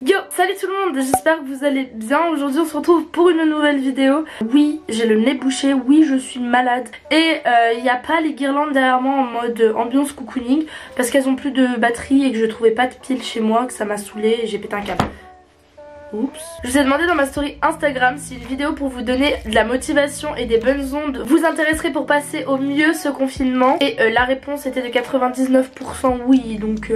Yo, salut tout le monde, j'espère que vous allez bien. Aujourd'hui on se retrouve pour une nouvelle vidéo. Oui, j'ai le nez bouché, oui je suis malade. Et il n'y a pas les guirlandes derrière moi en mode ambiance cocooning parce qu'elles ont plus de batterie et que je trouvais pas de piles chez moi, que ça m'a saoulé et j'ai pété un câble. Oups. Je vous ai demandé dans ma story Instagram si une vidéo pour vous donner de la motivation et des bonnes ondes vous intéresserait pour passer au mieux ce confinement. Et la réponse était de 99% oui, donc...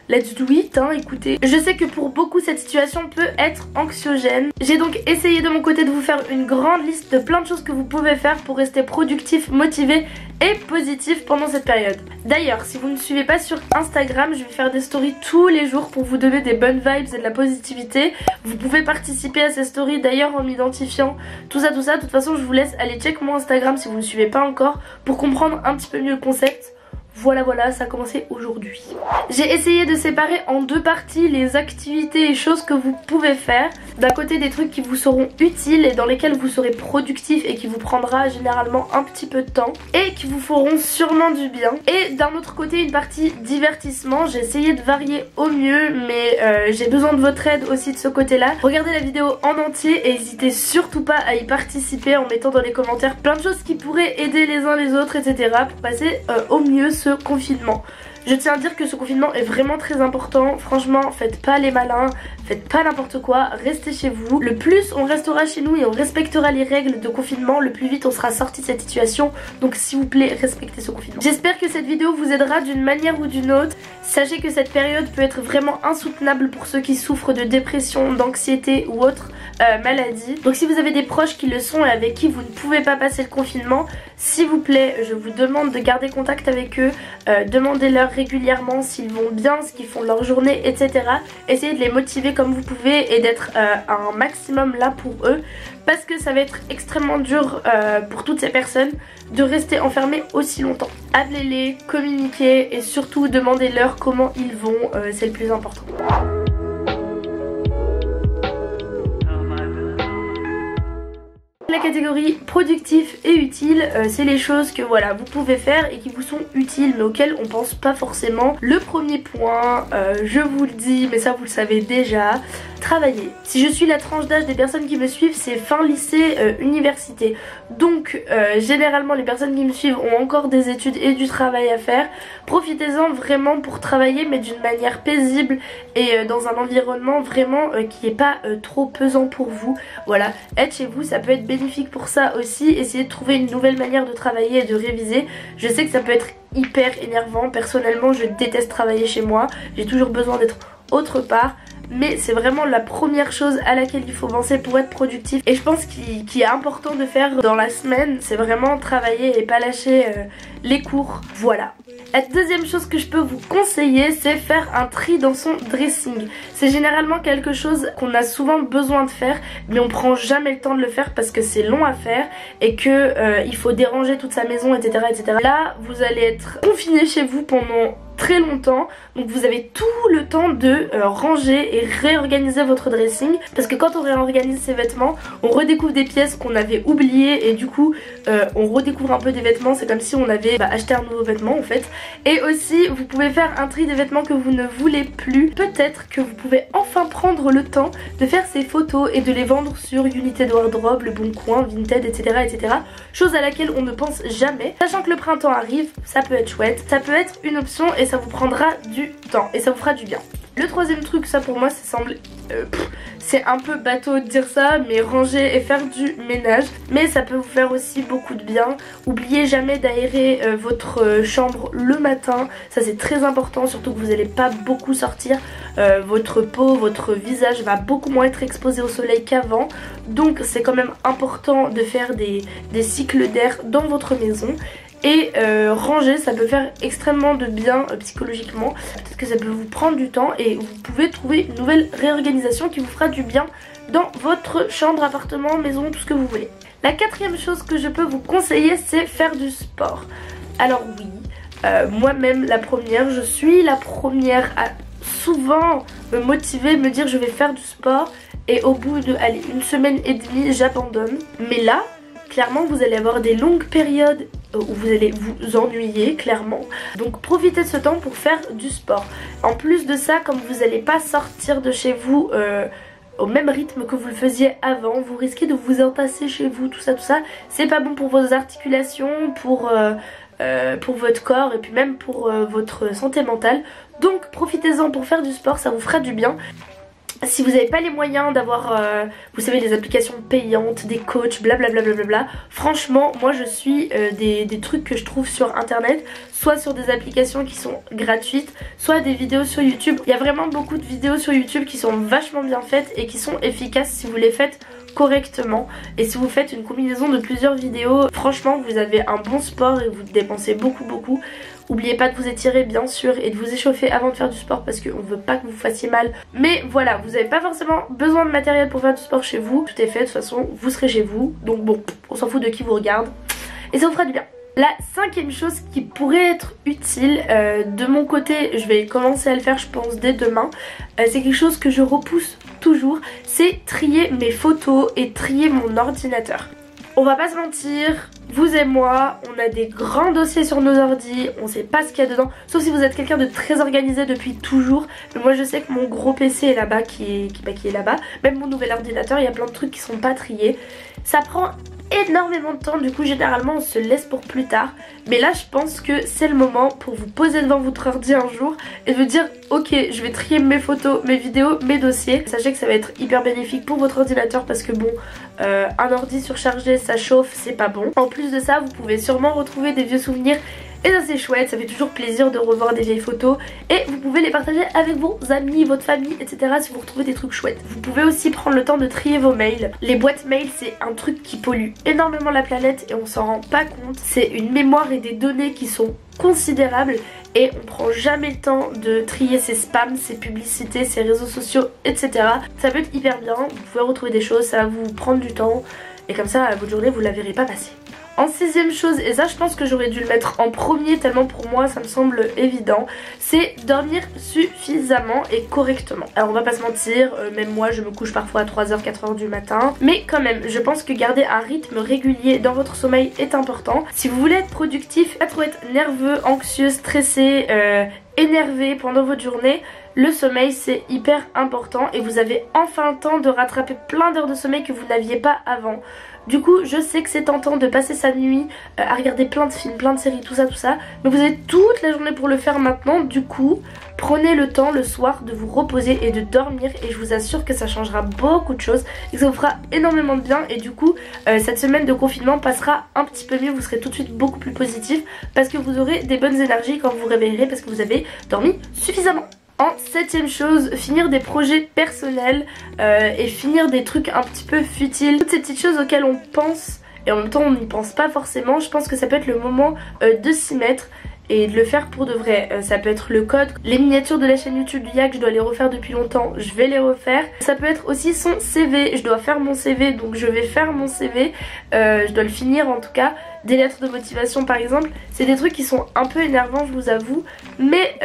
let's do it, hein, écoutez. Je sais que pour beaucoup cette situation peut être anxiogène. J'ai donc essayé de mon côté de vous faire une grande liste de plein de choses que vous pouvez faire pour rester productif, motivé et positif pendant cette période. D'ailleurs, si vous ne me suivez pas sur Instagram, je vais faire des stories tous les jours pour vous donner des bonnes vibes et de la positivité. Vous pouvez participer à ces stories d'ailleurs en m'identifiant, tout ça. De toute façon, je vous laisse aller check mon Instagram si vous ne me suivez pas encore pour comprendre un petit peu mieux le concept. Voilà, ça a commencé aujourd'hui. J'ai essayé de séparer en deux parties les activités et choses que vous pouvez faire. D'un côté des trucs qui vous seront utiles et dans lesquels vous serez productif et qui vous prendra généralement un petit peu de temps et qui vous feront sûrement du bien. Et d'un autre côté une partie divertissement. J'ai essayé de varier au mieux mais j'ai besoin de votre aide aussi de ce côté là. Regardez la vidéo en entier et n'hésitez surtout pas à y participer en mettant dans les commentaires plein de choses qui pourraient aider les uns les autres etc. pour passer au mieux ce confinement. Je tiens à dire que ce confinement est vraiment très important. Franchement, faites pas les malins, faites pas n'importe quoi, restez chez vous. Le plus on restera chez nous et on respectera les règles de confinement, le plus vite on sera sorti de cette situation. Donc s'il vous plaît, respectez ce confinement. J'espère que cette vidéo vous aidera d'une manière ou d'une autre. Sachez que cette période peut être vraiment insoutenable pour ceux qui souffrent de dépression, d'anxiété ou autre maladie. Donc si vous avez des proches qui le sont et avec qui vous ne pouvez pas passer le confinement, s'il vous plaît, je vous demande de garder contact avec eux, demandez-leur régulièrement s'ils vont bien, ce qu'ils font de leur journée, etc. Essayez de les motiver comme vous pouvez et d'être un maximum là pour eux parce que ça va être extrêmement dur pour toutes ces personnes de rester enfermées aussi longtemps. Appelez-les, communiquez et surtout demandez-leur comment ils vont, c'est le plus important. La catégorie productif et utile, c'est les choses que voilà vous pouvez faire et qui vous sont utiles mais auxquelles on pense pas forcément. Le premier point, je vous le dis mais ça vous le savez déjà, travailler. Si je suis la tranche d'âge des personnes qui me suivent, c'est fin lycée, université. Donc généralement les personnes qui me suivent ont encore des études et du travail à faire. Profitez-en vraiment pour travailler mais d'une manière paisible et dans un environnement vraiment qui n'est pas trop pesant pour vous. Voilà, être chez vous ça peut être bénéfique pour ça aussi. Essayez de trouver une nouvelle manière de travailler et de réviser. Je sais que ça peut être hyper énervant. Personnellement je déteste travailler chez moi, j'ai toujours besoin d'être autre part. Mais c'est vraiment la première chose à laquelle il faut penser pour être productif. Et je pense qu'il est important de faire dans la semaine, c'est vraiment travailler et pas lâcher les cours. Voilà. La deuxième chose que je peux vous conseiller, c'est faire un tri dans son dressing. C'est généralement quelque chose qu'on a souvent besoin de faire, mais on prend jamais le temps de le faire parce que c'est long à faire et que il faut déranger toute sa maison, etc., etc. Là, vous allez être confiné chez vous pendant très longtemps, donc vous avez tout le temps de ranger et réorganiser votre dressing parce que quand on réorganise ses vêtements on redécouvre des pièces qu'on avait oubliées et du coup on redécouvre un peu des vêtements, c'est comme si on avait acheté un nouveau vêtement en fait. Et aussi vous pouvez faire un tri des vêtements que vous ne voulez plus. Peut-être que vous pouvez enfin prendre le temps de faire ces photos et de les vendre sur United Wardrobe, Le Bon Coin, Vinted, etc., chose à laquelle on ne pense jamais. Sachant que le printemps arrive, ça peut être chouette, ça peut être une option et ça vous prendra du temps et ça vous fera du bien. Le troisième truc, ça pour moi ça semble c'est un peu bateau de dire ça, mais ranger et faire du ménage, mais ça peut vous faire aussi beaucoup de bien. Oubliez jamais d'aérer votre chambre le matin, ça c'est très important, surtout que vous n'allez pas beaucoup sortir. Votre peau, votre visage va beaucoup moins être exposé au soleil qu'avant, donc c'est quand même important de faire des cycles d'air dans votre maison. Et ranger ça peut faire extrêmement de bien psychologiquement. Peut-être que ça peut vous prendre du temps et vous pouvez trouver une nouvelle réorganisation qui vous fera du bien dans votre chambre, appartement, maison, tout ce que vous voulez. La quatrième chose que je peux vous conseiller, c'est faire du sport. Alors oui, moi-même la première, je suis la première à souvent me motiver, me dire je vais faire du sport et au bout de allez, une semaine et demie j'abandonne. Mais là clairement vous allez avoir des longues périodes où vous allez vous ennuyer clairement. Donc profitez de ce temps pour faire du sport. En plus de ça, comme vous n'allez pas sortir de chez vous au même rythme que vous le faisiez avant, vous risquez de vous entasser chez vous, tout ça. C'est pas bon pour vos articulations, pour votre corps et puis même pour votre santé mentale. Donc profitez-en pour faire du sport, ça vous fera du bien. Si vous n'avez pas les moyens d'avoir, vous savez, les applications payantes, des coachs, blablabla, franchement, moi je suis des trucs que je trouve sur internet, soit sur des applications qui sont gratuites, soit des vidéos sur YouTube. Il y a vraiment beaucoup de vidéos sur YouTube qui sont vachement bien faites et qui sont efficaces si vous les faites correctement. Et si vous faites une combinaison de plusieurs vidéos, franchement vous avez un bon sport et vous dépensez beaucoup. N'oubliez pas de vous étirer bien sûr et de vous échauffer avant de faire du sport parce qu'on veut pas que vous fassiez mal. Mais voilà, vous n'avez pas forcément besoin de matériel pour faire du sport chez vous. Tout est fait, de toute façon vous serez chez vous. Donc bon, on s'en fout de qui vous regarde. Et ça vous fera du bien. La cinquième chose qui pourrait être utile, de mon côté je vais commencer à le faire je pense dès demain, c'est quelque chose que je repousse toujours, c'est trier mes photos et trier mon ordinateur. On va pas se mentir, vous et moi, on a des grands dossiers sur nos ordis, on sait pas ce qu'il y a dedans, sauf si vous êtes quelqu'un de très organisé depuis toujours. Mais moi je sais que mon gros PC est là-bas, qui est là-bas, même mon nouvel ordinateur, il y a plein de trucs qui sont pas triés. Ça prend énormément de temps, du coup généralement on se laisse pour plus tard. Mais là je pense que c'est le moment pour vous poser devant votre ordi un jour et vous dire ok, je vais trier mes photos, mes vidéos, mes dossiers. Sachez que ça va être hyper bénéfique pour votre ordinateur parce que bon, un ordi surchargé ça chauffe, c'est pas bon. En plus de ça, vous pouvez sûrement retrouver des vieux souvenirs et ça c'est chouette, ça fait toujours plaisir de revoir des vieilles photos et vous pouvez les partager avec vos amis, votre famille, etc. si vous retrouvez des trucs chouettes. Vous pouvez aussi prendre le temps de trier vos mails. Les boîtes mail c'est un truc qui pollue énormément la planète et on s'en rend pas compte. C'est une mémoire et des données qui sont considérables et on prend jamais le temps de trier ses spams, ses publicités, ses réseaux sociaux, etc. Ça peut être hyper bien, vous pouvez retrouver des choses, ça va vous prendre du temps et comme ça votre journée vous la verrez pas passer. En sixième chose, et ça je pense que j'aurais dû le mettre en premier tellement pour moi ça me semble évident, c'est dormir suffisamment et correctement. Alors on va pas se mentir, même moi je me couche parfois à 3h, 4h du matin, mais quand même je pense que garder un rythme régulier dans votre sommeil est important. Si vous voulez être productif, pas trop être nerveux, anxieux, stressé, énervé pendant votre journée, le sommeil c'est hyper important et vous avez enfin le temps de rattraper plein d'heures de sommeil que vous n'aviez pas avant. Du coup je sais que c'est tentant de passer sa nuit à regarder plein de films, plein de séries, tout ça, mais vous avez toute la journée pour le faire maintenant. Du coup prenez le temps le soir de vous reposer et de dormir et je vous assure que ça changera beaucoup de choses et que ça vous fera énormément de bien. Et du coup cette semaine de confinement passera un petit peu mieux, vous serez tout de suite beaucoup plus positif parce que vous aurez des bonnes énergies quand vous vous réveillerez parce que vous avez dormi suffisamment. En septième chose, finir des projets personnels et finir des trucs un petit peu futiles. Toutes ces petites choses auxquelles on pense et en même temps on n'y pense pas forcément, je pense que ça peut être le moment de s'y mettre et de le faire pour de vrai. Ça peut être le code, les miniatures de la chaîne YouTube du Yak, je dois les refaire depuis longtemps, je vais les refaire. Ça peut être aussi son CV, je dois faire mon CV donc je vais faire mon CV, je dois le finir en tout cas. Des lettres de motivation par exemple, c'est des trucs qui sont un peu énervants je vous avoue, mais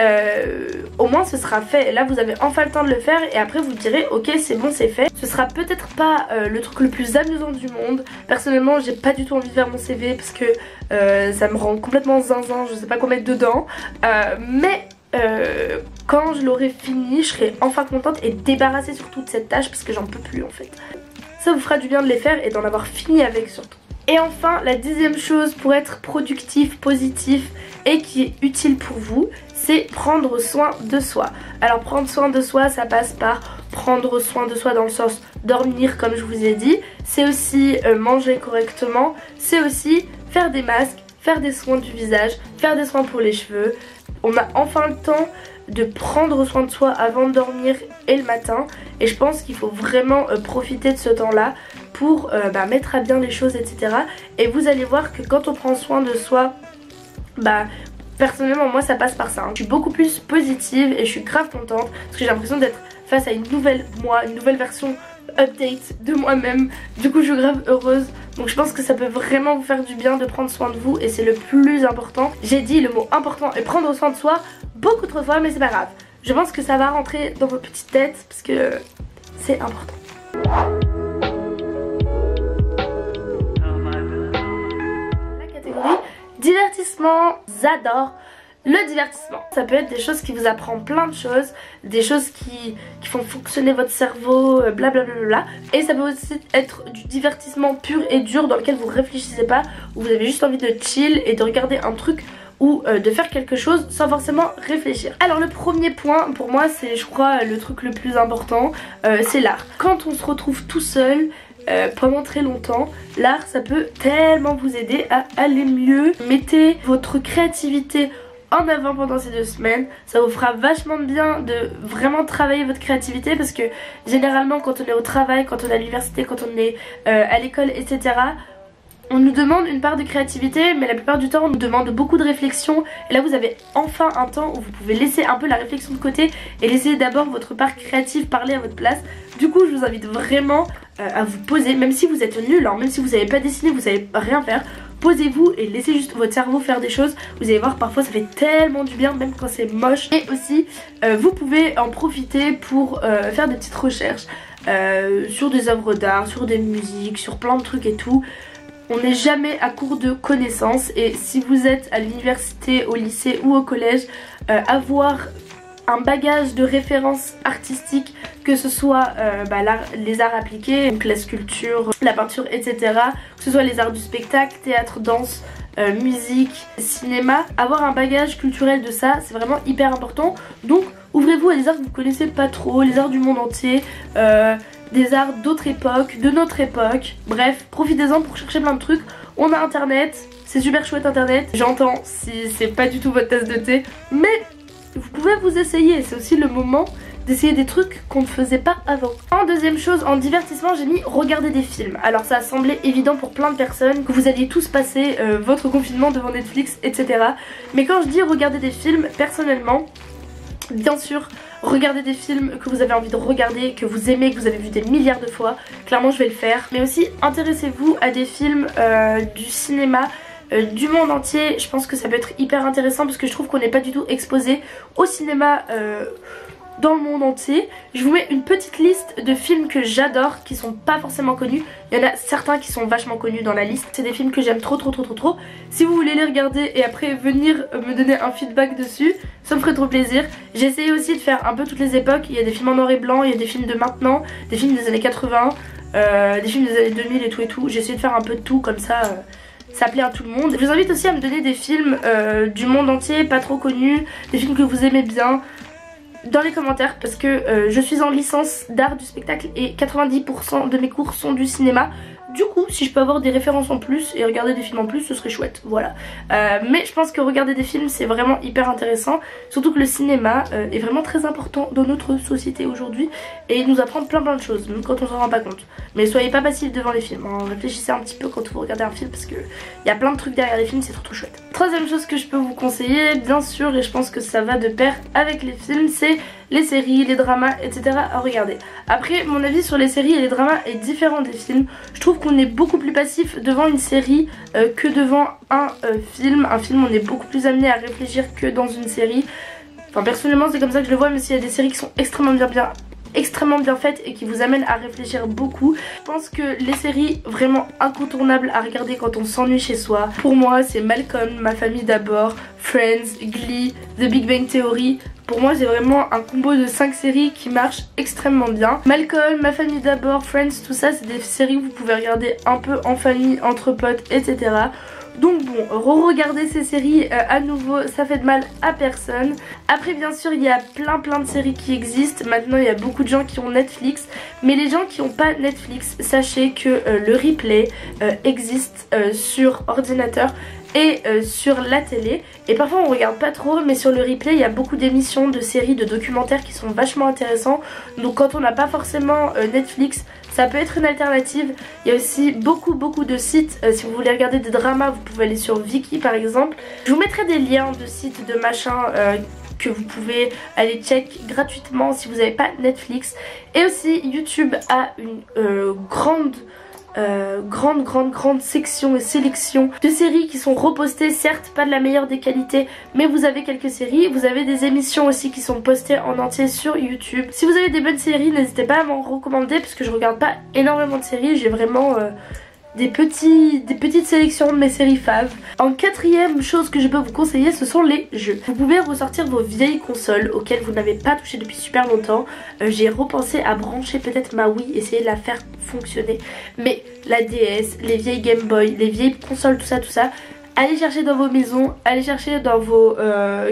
au moins ce sera fait. Là vous avez enfin le temps de le faire et après vous direz ok c'est bon c'est fait. Ce sera peut-être pas le truc le plus amusant du monde. Personnellement j'ai pas du tout envie de faire mon CV parce que ça me rend complètement zinzin, je sais pas quoi mettre dedans, mais quand je l'aurai fini je serai enfin contente et débarrassée sur toute cette tâche parce que j'en peux plus en fait. Ça vous fera du bien de les faire et d'en avoir fini avec surtout. Et enfin la dixième chose pour être productif, positif et qui est utile pour vous, c'est prendre soin de soi. Alors prendre soin de soi ça passe par prendre soin de soi dans le sens dormir comme je vous ai dit, c'est aussi manger correctement, c'est aussi faire des masques, faire des soins du visage, faire des soins pour les cheveux. On a enfin le temps de prendre soin de soi avant de dormir et le matin et je pense qu'il faut vraiment profiter de ce temps là pour mettre à bien les choses etc. Et vous allez voir que quand on prend soin de soi, personnellement moi ça passe par ça, Je suis beaucoup plus positive et je suis grave contente parce que j'ai l'impression d'être face à une nouvelle moi, une nouvelle version update de moi-même. Du coup je suis grave heureuse. Donc je pense que ça peut vraiment vous faire du bien de prendre soin de vous et c'est le plus important. J'ai dit le mot important et prendre soin de soi beaucoup trop de fois mais c'est pas grave. Je pense que ça va rentrer dans vos petites têtes parce que c'est important. Divertissement, j'adore le divertissement. Ça peut être des choses qui vous apprennent plein de choses, des choses qui font fonctionner votre cerveau, blablabla. Et ça peut aussi être du divertissement pur et dur dans lequel vous réfléchissez pas, où vous avez juste envie de chill et de regarder un truc ou de faire quelque chose sans forcément réfléchir. Alors le premier point pour moi, c'est je crois le truc le plus important, c'est l'art. Quand on se retrouve tout seul pendant très longtemps, l'art ça peut tellement vous aider à aller mieux. Mettez votre créativité en avant pendant ces 2 semaines, ça vous fera vachement de bien de vraiment travailler votre créativité, parce que généralement quand on est au travail, quand on est à l'université, quand on est à l'école, etc., on nous demande une part de créativité, mais la plupart du temps on nous demande beaucoup de réflexion. Et là vous avez enfin un temps où vous pouvez laisser un peu la réflexion de côté et laisser d'abord votre part créative parler à votre place. Du coup je vous invite vraiment à vous poser, même si vous êtes nul, hein, même si vous savez pas dessiner, vous savez rien faire, posez-vous et laissez juste votre cerveau faire des choses. Vous allez voir, parfois ça fait tellement du bien même quand c'est moche. Et aussi vous pouvez en profiter pour faire des petites recherches sur des œuvres d'art, sur des musiques, sur plein de trucs et tout. On n'est jamais à court de connaissances, et si vous êtes à l'université, au lycée ou au collège, avoir un bagage de références artistiques, que ce soit les arts appliqués, donc la sculpture, la peinture, etc., que ce soit les arts du spectacle, théâtre, danse, musique, cinéma, avoir un bagage culturel de ça, c'est vraiment hyper important. Donc ouvrez-vous à des arts que vous connaissez pas trop, les arts du monde entier, des arts d'autres époques, de notre époque. Bref, profitez-en pour chercher plein de trucs. On a internet, c'est super chouette internet. J'entends si c'est pas du tout votre tasse de thé, mais vous pouvez vous essayer. C'est aussi le moment d'essayer des trucs qu'on ne faisait pas avant. En deuxième chose, en divertissement, j'ai mis regarder des films. Alors ça a semblé évident pour plein de personnes que vous alliez tous passer votre confinement devant Netflix, etc. Mais quand je dis regarder des films, personnellement, bien sûr, regardez des films que vous avez envie de regarder, que vous aimez, que vous avez vu des milliards de fois. Clairement je vais le faire. Mais aussi intéressez-vous à des films du cinéma du monde entier. Je pense que ça peut être hyper intéressant, parce que je trouve qu'on n'est pas du tout exposé au cinéma dans le monde entier. Je vous mets une petite liste de films que j'adore, qui sont pas forcément connus. Il y en a certains qui sont vachement connus dans la liste. C'est des films que j'aime trop. Si vous voulez les regarder et après venir me donner un feedback dessus, ça me ferait trop plaisir. J'ai essayé aussi de faire un peu toutes les époques. Il y a des films en noir et blanc, il y a des films de maintenant, des films des années 80, des films des années 2000 et tout. J'ai essayé de faire un peu de tout, comme ça ça plaît à tout le monde. Je vous invite aussi à me donner des films du monde entier, pas trop connus, des films que vous aimez bien, dans les commentaires, parce que je suis en licence d'art du spectacle et 90% de mes cours sont du cinéma. Du coup, si je peux avoir des références en plus et regarder des films en plus, ce serait chouette, voilà. Mais je pense que regarder des films, c'est vraiment hyper intéressant. Surtout que le cinéma est vraiment très important dans notre société aujourd'hui, et il nous apprend plein de choses, même quand on s'en rend pas compte. Mais soyez pas passifs devant les films, hein. Réfléchissez un petit peu quand vous regardez un film, parce que il y a plein de trucs derrière les films, c'est trop chouette. Troisième chose que je peux vous conseiller, bien sûr, et je pense que ça va de pair avec les films, c'est les séries, les dramas, etc. à regarder. Après, mon avis sur les séries et les dramas est différent des films. Je trouve qu'on est beaucoup plus passif devant une série que devant un film. Un film, on est beaucoup plus amené à réfléchir que dans une série. Enfin, personnellement, c'est comme ça que je le vois, mais s'il y a des séries qui sont extrêmement bien faites et qui vous amènent à réfléchir beaucoup. Je pense que les séries vraiment incontournables à regarder quand on s'ennuie chez soi, pour moi c'est Malcolm, Ma famille d'abord, Friends, Glee, The Big Bang Theory. Pour moi c'est vraiment un combo de 5 séries qui marche extrêmement bien. Malcolm, Ma famille d'abord, Friends, tout ça c'est des séries que vous pouvez regarder un peu en famille, entre potes, etc. Donc bon, re-regarder ces séries à nouveau, ça fait de mal à personne. Après bien sûr il y a plein de séries qui existent. Maintenant il y a beaucoup de gens qui ont Netflix. Mais les gens qui n'ont pas Netflix, sachez que le replay existe sur ordinateur et sur la télé. Et parfois on regarde pas trop, mais sur le replay il y a beaucoup d'émissions, de séries, de documentaires qui sont vachement intéressants. Donc quand on n'a pas forcément Netflix, ça peut être une alternative. Il y a aussi beaucoup de sites. Si vous voulez regarder des dramas, vous pouvez aller sur Viki par exemple. Je vous mettrai des liens de sites, de machins que vous pouvez aller check gratuitement si vous n'avez pas Netflix. Et aussi YouTube a une grande section et sélection de séries qui sont repostées, certes pas de la meilleure des qualités, mais vous avez quelques séries. Vous avez des émissions aussi qui sont postées en entier sur YouTube. Si vous avez des bonnes séries, n'hésitez pas à m'en recommander, parce que je regarde pas énormément de séries, j'ai vraiment petites sélections de mes séries faves. En quatrième chose que je peux vous conseiller, ce sont les jeux. Vous pouvez ressortir vos vieilles consoles auxquelles vous n'avez pas touché depuis super longtemps. J'ai repensé à brancher peut-être ma Wii, essayer de la faire fonctionner. Mais la DS, les vieilles Game Boy, les vieilles consoles, tout ça, allez chercher dans vos maisons, allez chercher dans vos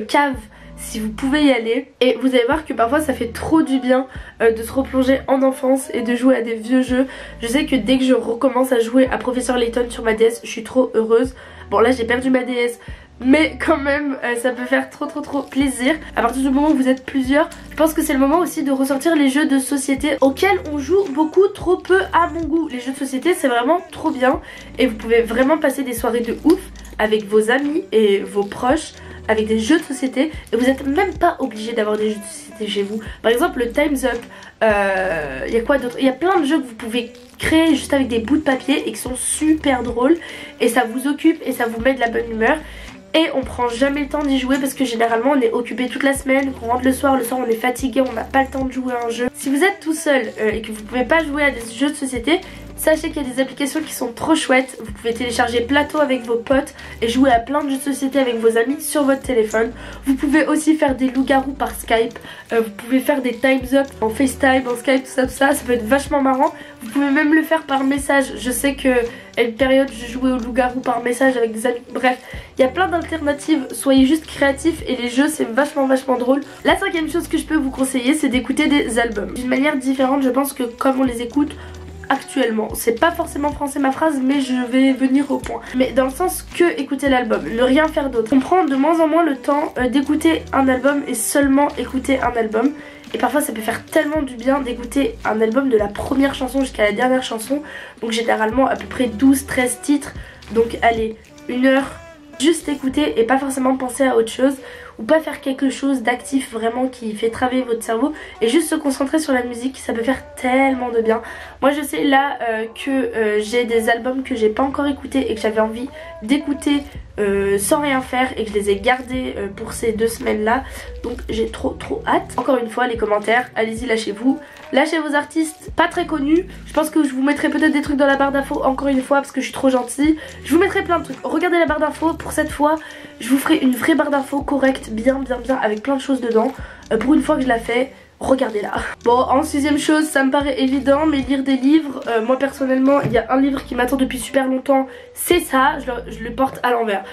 caves si vous pouvez y aller. Et vous allez voir que parfois ça fait trop du bien de se replonger en enfance et de jouer à des vieux jeux. Je sais que dès que je recommence à jouer à Professeur Layton sur ma DS, je suis trop heureuse. Bon là j'ai perdu ma DS, mais quand même ça peut faire trop plaisir. À partir du moment où vous êtes plusieurs, je pense que c'est le moment aussi de ressortir les jeux de société auxquels on joue beaucoup trop peu à mon goût. Les jeux de société c'est vraiment trop bien et vous pouvez vraiment passer des soirées de ouf avec vos amis et vos proches avec des jeux de société et vous n'êtes même pas obligé d'avoir des jeux de société chez vous. Par exemple le Time's Up, il y a quoi d'autre? Il y a plein de jeux que vous pouvez créer juste avec des bouts de papier et qui sont super drôles et ça vous occupe et ça vous met de la bonne humeur. Et on prend jamais le temps d'y jouer parce que généralement on est occupé toute la semaine, on rentre le soir on est fatigué, on n'a pas le temps de jouer à un jeu. Si vous êtes tout seul et que vous pouvez pas jouer à des jeux de société, sachez qu'il y a des applications qui sont trop chouettes. Vous pouvez télécharger Plateau avec vos potes et jouer à plein de jeux de société avec vos amis sur votre téléphone. Vous pouvez aussi faire des loups-garous par Skype. Vous pouvez faire des Time's Up en FaceTime, en Skype, tout ça. Ça peut être vachement marrant. Vous pouvez même le faire par message. Je sais que à une période je jouais au loup-garou par message avec des amis. Bref, il y a plein d'alternatives. Soyez juste créatifs et les jeux c'est vachement drôle. La cinquième chose que je peux vous conseiller, c'est d'écouter des albums. D'une manière différente, je pense que comme on les écoute actuellement, c'est pas forcément français ma phrase mais je vais venir au point, mais dans le sens que écouter l'album, ne rien faire d'autre. On prend de moins en moins le temps d'écouter un album et seulement écouter un album et parfois ça peut faire tellement du bien d'écouter un album de la première chanson jusqu'à la dernière chanson. Donc généralement à peu près 12-13 titres, donc allez, 1 heure juste écouter et pas forcément penser à autre chose ou pas faire quelque chose d'actif vraiment qui fait travailler votre cerveau et juste se concentrer sur la musique, ça peut faire tellement de bien. Moi je sais là que j'ai des albums que j'ai pas encore écoutés et que j'avais envie d'écouter sans rien faire et que je les ai gardés pour ces 2 semaines là, donc j'ai trop hâte. Encore une fois les commentaires, allez-y, lâchez-vous, lâchez vos artistes pas très connus. Je pense que je vous mettrai peut-être des trucs dans la barre d'infos encore une fois parce que je suis trop gentille. Je vous mettrai plein de trucs, regardez la barre d'infos. Pour cette fois je vous ferai une vraie barre d'infos correcte, bien avec plein de choses dedans. Pour une fois que je la fais, regardez-la. Bon, en 6ème chose, ça me paraît évident, mais lire des livres, moi personnellement il y a un livre qui m'attend depuis super longtemps, c'est ça, je le porte à l'envers.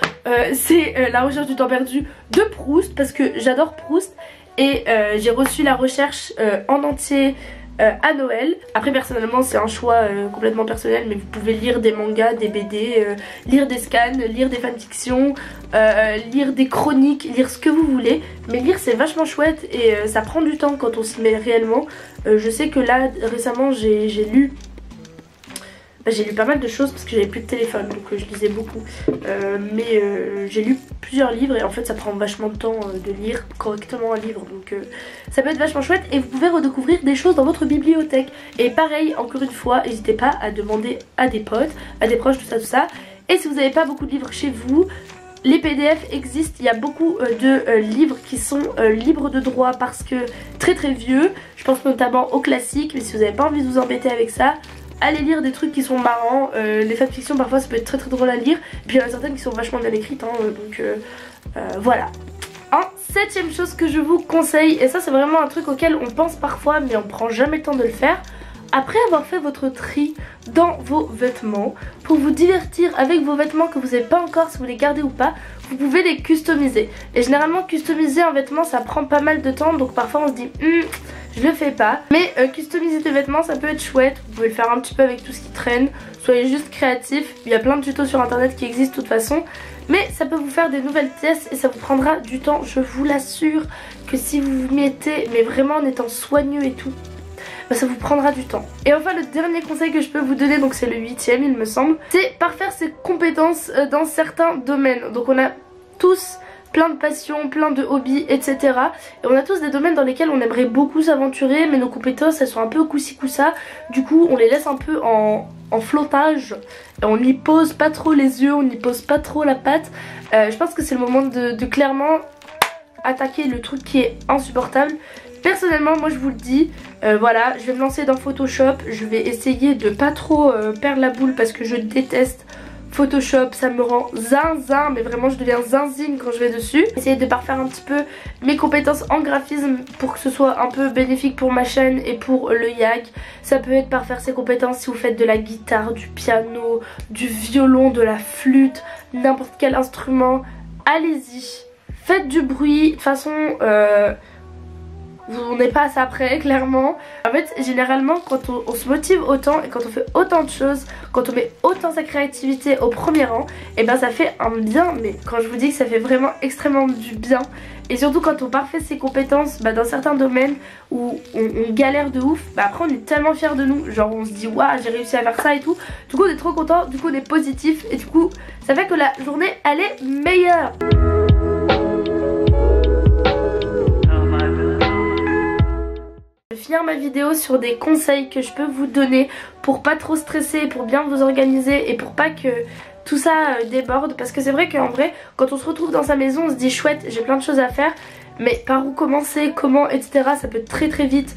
C'est La recherche du temps perdu de Proust, parce que j'adore Proust et j'ai reçu la recherche en entier à Noël. Après personnellement c'est un choix complètement personnel, mais vous pouvez lire des mangas, des BD, lire des scans, lire des fanfictions, lire des chroniques, lire ce que vous voulez, mais lire c'est vachement chouette et ça prend du temps quand on s'y met réellement. Je sais que là récemment j'ai lu pas mal de choses parce que j'avais plus de téléphone, donc je lisais beaucoup, mais j'ai lu plusieurs livres et en fait ça prend vachement de temps de lire correctement un livre, donc ça peut être vachement chouette et vous pouvez redécouvrir des choses dans votre bibliothèque. Et pareil, encore une fois, n'hésitez pas à demander à des potes, à des proches, tout ça. Et si vous n'avez pas beaucoup de livres chez vous, les PDF existent, il y a beaucoup de livres qui sont libres de droit parce que très vieux. Je pense notamment aux classiques, mais si vous n'avez pas envie de vous embêter avec ça, allez lire des trucs qui sont marrants. Les fanfictions parfois ça peut être très drôle à lire, et puis il y en a certaines qui sont vachement bien écrites, hein, donc voilà. En 7ème chose que je vous conseille, et ça c'est vraiment un truc auquel on pense parfois mais on prend jamais le temps de le faire, après avoir fait votre tri dans vos vêtements, pour vous divertir avec vos vêtements que vous n'avez pas encore, si vous les gardez ou pas, vous pouvez les customiser. Et généralement customiser un vêtement ça prend pas mal de temps, donc parfois on se dit je le fais pas. Mais customiser des vêtements ça peut être chouette, vous pouvez le faire un petit peu avec tout ce qui traîne, soyez juste créatif, il y a plein de tutos sur internet qui existent de toute façon. Mais ça peut vous faire des nouvelles pièces et ça vous prendra du temps, je vous l'assure que si vous vous mettez, mais vraiment en étant soigneux et tout, bah ça vous prendra du temps. Et enfin le dernier conseil que je peux vous donner, donc c'est le 8ème il me semble, c'est parfaire ses compétences dans certains domaines. Donc on a tous plein de passions, plein de hobbies, etc. Et on a tous des domaines dans lesquels on aimerait beaucoup s'aventurer, mais nos compétences elles sont un peu coussi coussa. Du coup on les laisse un peu en flottage, et on n'y pose pas trop les yeux, on n'y pose pas trop la patte. Je pense que c'est le moment de clairement attaquer le truc qui est insupportable Personnellement moi je vous le dis, voilà, je vais me lancer dans Photoshop. Je vais essayer de pas trop perdre la boule parce que je déteste Photoshop, ça me rend zinzin, mais vraiment je deviens zinzine quand je vais dessus. Essayer de parfaire un petit peu mes compétences en graphisme pour que ce soit un peu bénéfique pour ma chaîne et pour le YAG. Ça peut être parfaire ses compétences si vous faites de la guitare, du piano, du violon, de la flûte, n'importe quel instrument. Allez-y, faites du bruit, de toute façon... on n'est pas à ça près, clairement. En fait, généralement, quand on se motive autant et quand on fait autant de choses, quand on met autant sa créativité au premier rang, et ben ça fait un bien. Mais quand je vous dis que ça fait vraiment extrêmement du bien, et surtout quand on parfait ses compétences dans certains domaines où on galère de ouf, après on est tellement fiers de nous. Genre on se dit waouh, j'ai réussi à faire ça et tout. Du coup on est trop content, du coup on est positif et du coup ça fait que la journée elle est meilleure. Je vais finir ma vidéo sur des conseils que je peux vous donner pour pas trop stresser, pour bien vous organiser et pour pas que tout ça déborde. Parce que c'est vrai qu'en vrai, quand on se retrouve dans sa maison, on se dit chouette, j'ai plein de choses à faire. Mais par où commencer, comment, etc. ça peut très vite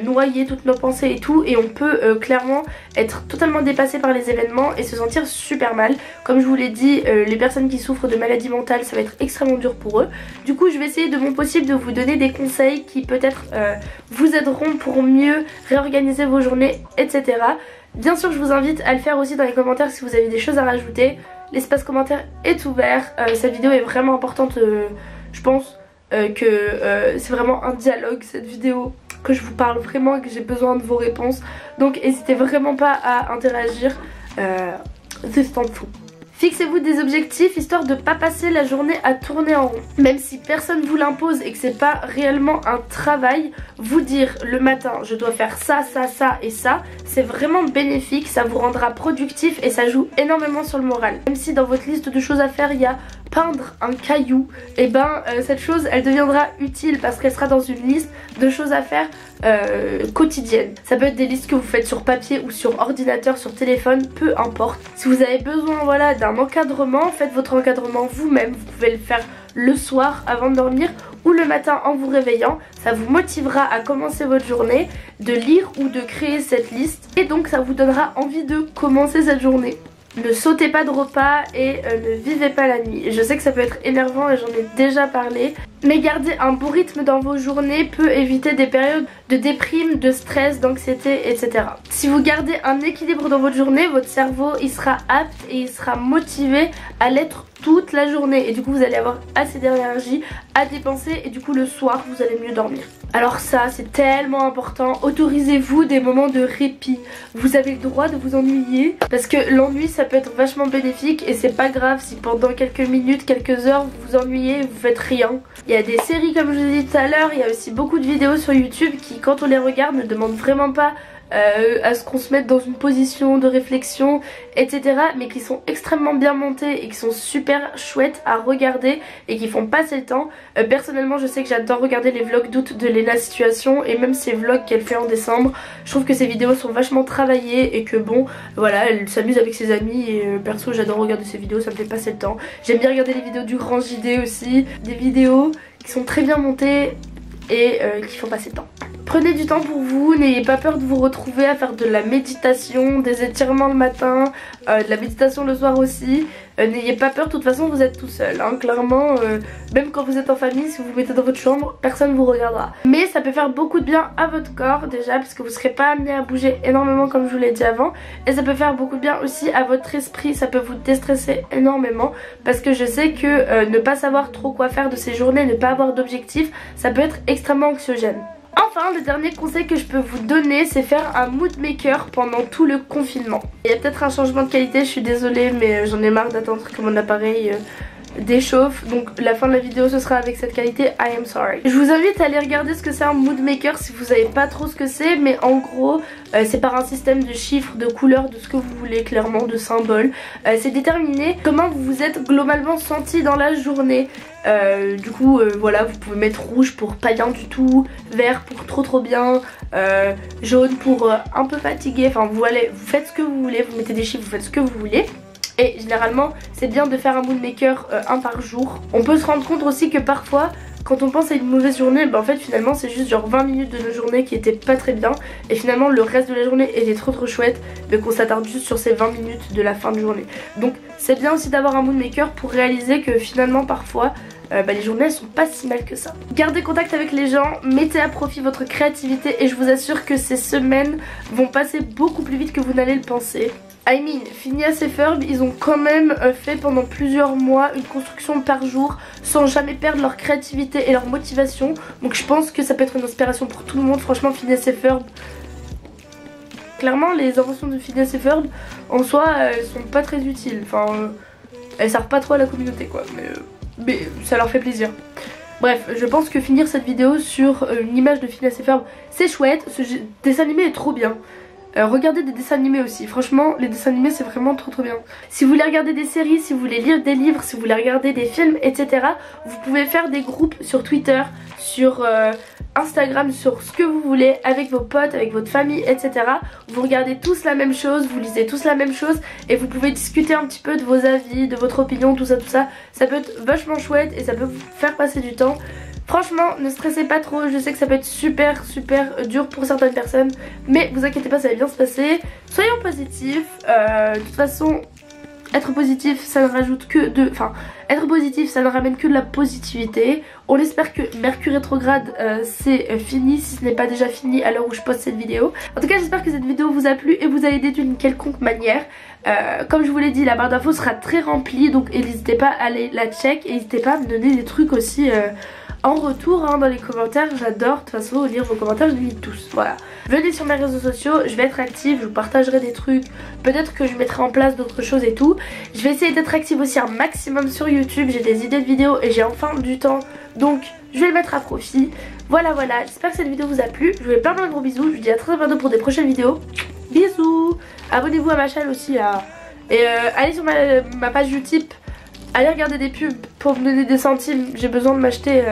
noyer toutes nos pensées et tout. Et on peut clairement être totalement dépassé par les événements et se sentir super mal. Comme je vous l'ai dit, les personnes qui souffrent de maladies mentales, ça va être extrêmement dur pour eux. Du coup je vais essayer de mon possible de vous donner des conseils qui peut-être vous aideront pour mieux réorganiser vos journées, etc. Bien sûr je vous invite à le faire aussi dans les commentaires si vous avez des choses à rajouter. L'espace commentaire est ouvert. Cette vidéo est vraiment importante, je pense. C'est vraiment un dialogue cette vidéo, que je vous parle vraiment et que j'ai besoin de vos réponses. Donc n'hésitez vraiment pas à interagir, c'est en dessous. Fixez-vous des objectifs histoire de pas passer la journée à tourner en rond. Même si personne vous l'impose et que c'est pas réellement un travail, vous dire le matin je dois faire ça, ça, ça et ça, c'est vraiment bénéfique, ça vous rendra productif et ça joue énormément sur le moral. Même si dans votre liste de choses à faire il y a peindre un caillou, et cette chose elle deviendra utile parce qu'elle sera dans une liste de choses à faire quotidiennes. Ça peut être des listes que vous faites sur papier ou sur ordinateur, sur téléphone, peu importe. Si vous avez besoin voilà d'un encadrement, faites votre encadrement vous-même. Vous pouvez le faire le soir avant de dormir ou le matin en vous réveillant. Ça vous motivera à commencer votre journée, de lire ou de créer cette liste et donc ça vous donnera envie de commencer cette journée. Ne sautez pas de repas et ne vivez pas la nuit. Je sais que ça peut être énervant et j'en ai déjà parlé, mais garder un bon rythme dans vos journées peut éviter des périodes de déprime, de stress, d'anxiété, etc. Si vous gardez un équilibre dans votre journée, votre cerveau il sera apte et il sera motivé à l'être toute la journée et du coup vous allez avoir assez d'énergie à dépenser et du coup le soir vous allez mieux dormir. Alors ça c'est tellement important, autorisez-vous des moments de répit. Vous avez le droit de vous ennuyer parce que l'ennui ça peut être vachement bénéfique et c'est pas grave si pendant quelques minutes, quelques heures vous vous ennuyez et vous faites rien. Il y a des séries comme je vous ai dit tout à l'heure, il y a aussi beaucoup de vidéos sur YouTube qui quand on les regarde ne demandent vraiment pas à ce qu'on se mette dans une position de réflexion, etc. mais qui sont extrêmement bien montées et qui sont super chouettes à regarder et qui font passer le temps. Personnellement je sais que j'adore regarder les vlogs d'août de Léna Situation et même ces vlogs qu'elle fait en décembre. Je trouve que ces vidéos sont vachement travaillées et que bon voilà elle s'amuse avec ses amis et perso j'adore regarder ces vidéos, ça me fait passer le temps. J'aime bien regarder les vidéos du Grand JD aussi, des vidéos qui sont très bien montées et qui font passer le temps. Prenez du temps pour vous, n'ayez pas peur de vous retrouver à faire de la méditation, des étirements le matin, de la méditation le soir aussi. N'ayez pas peur, de toute façon vous êtes tout seul, hein. Clairement, même quand vous êtes en famille, si vous vous mettez dans votre chambre, personne ne vous regardera. Mais ça peut faire beaucoup de bien à votre corps déjà, parce que vous ne serez pas amené à bouger énormément comme je vous l'ai dit avant. Et ça peut faire beaucoup de bien aussi à votre esprit, ça peut vous déstresser énormément. Parce que je sais que ne pas savoir trop quoi faire de ces journées, ne pas avoir d'objectif, ça peut être extrêmement anxiogène. Enfin, le dernier conseil que je peux vous donner, c'est faire un mood maker pendant tout le confinement. Il y a peut-être un changement de qualité, je suis désolée, mais j'en ai marre d'attendre que mon appareil déchauffe. Donc la fin de la vidéo ce sera avec cette qualité, I am sorry. Je vous invite à aller regarder ce que c'est un mood maker si vous savez pas trop ce que c'est, mais en gros c'est par un système de chiffres, de couleurs, de ce que vous voulez, clairement de symboles. C'est déterminé comment vous vous êtes globalement senti dans la journée. Du coup voilà, vous pouvez mettre rouge pour pas bien du tout, vert pour trop bien, jaune pour un peu fatigué. Enfin vous faites ce que vous voulez, vous mettez des chiffres, vous faites ce que vous voulez. Et généralement c'est bien de faire un mood maker un par jour. On peut se rendre compte aussi que parfois quand on pense à une mauvaise journée, bah en fait finalement c'est juste genre 20 minutes de nos journées qui étaient pas très bien. Et finalement le reste de la journée était trop chouette, mais qu'on s'attarde juste sur ces 20 minutes de la fin de journée. Donc c'est bien aussi d'avoir un mood maker pour réaliser que finalement parfois les journées elles sont pas si mal que ça. Gardez contact avec les gens, mettez à profit votre créativité et je vous assure que ces semaines vont passer beaucoup plus vite que vous n'allez le penser. I mean, Phineas et Ferb, ils ont quand même fait pendant plusieurs mois une construction par jour sans jamais perdre leur créativité et leur motivation. Donc je pense que ça peut être une inspiration pour tout le monde. Franchement, Phineas et Ferb, clairement les inventions de Phineas et Ferb en soi elles sont pas très utiles. Enfin, elles servent pas trop à la communauté quoi, mais ça leur fait plaisir. Bref, je pense que finir cette vidéo sur une image de Phineas et Ferb c'est chouette. Ce dessin animé est trop bien. Regardez des dessins animés aussi, franchement les dessins animés c'est vraiment trop bien. Si vous voulez regarder des séries, si vous voulez lire des livres, si vous voulez regarder des films, etc. Vous pouvez faire des groupes sur Twitter, sur Instagram, sur ce que vous voulez, avec vos potes, avec votre famille, etc. Vous regardez tous la même chose, vous lisez tous la même chose et vous pouvez discuter un petit peu de vos avis, de votre opinion, tout ça. Ça peut être vachement chouette et ça peut vous faire passer du temps. Franchement, ne stressez pas trop, je sais que ça peut être super dur pour certaines personnes, mais vous inquiétez pas, ça va bien se passer. Soyons positifs, de toute façon, être positif ça ne rajoute que de... Enfin, être positif ça ne ramène que de la positivité. On espère que Mercure rétrograde c'est fini, si ce n'est pas déjà fini à l'heure où je poste cette vidéo. En tout cas j'espère que cette vidéo vous a plu et vous a aidé d'une quelconque manière. Comme je vous l'ai dit, la barre d'infos sera très remplie, donc n'hésitez pas à aller la check et n'hésitez pas à me donner des trucs aussi... en retour dans les commentaires, j'adore de toute façon lire vos commentaires, je les lis tous, voilà. Venez sur mes réseaux sociaux, je vais être active, je vous partagerai des trucs, peut-être que je mettrai en place d'autres choses et tout. Je vais essayer d'être active aussi un maximum sur YouTube, j'ai des idées de vidéos et j'ai enfin du temps, donc je vais le mettre à profit. Voilà, j'espère que cette vidéo vous a plu, je vous fais plein de gros bisous, je vous dis à très bientôt pour des prochaines vidéos. Bisous. Abonnez-vous à ma chaîne aussi là. Et allez sur ma page Utip. Allez regarder des pubs pour me donner des centimes. J'ai besoin de m'acheter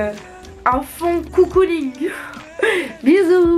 un fond cocooning. Bisous.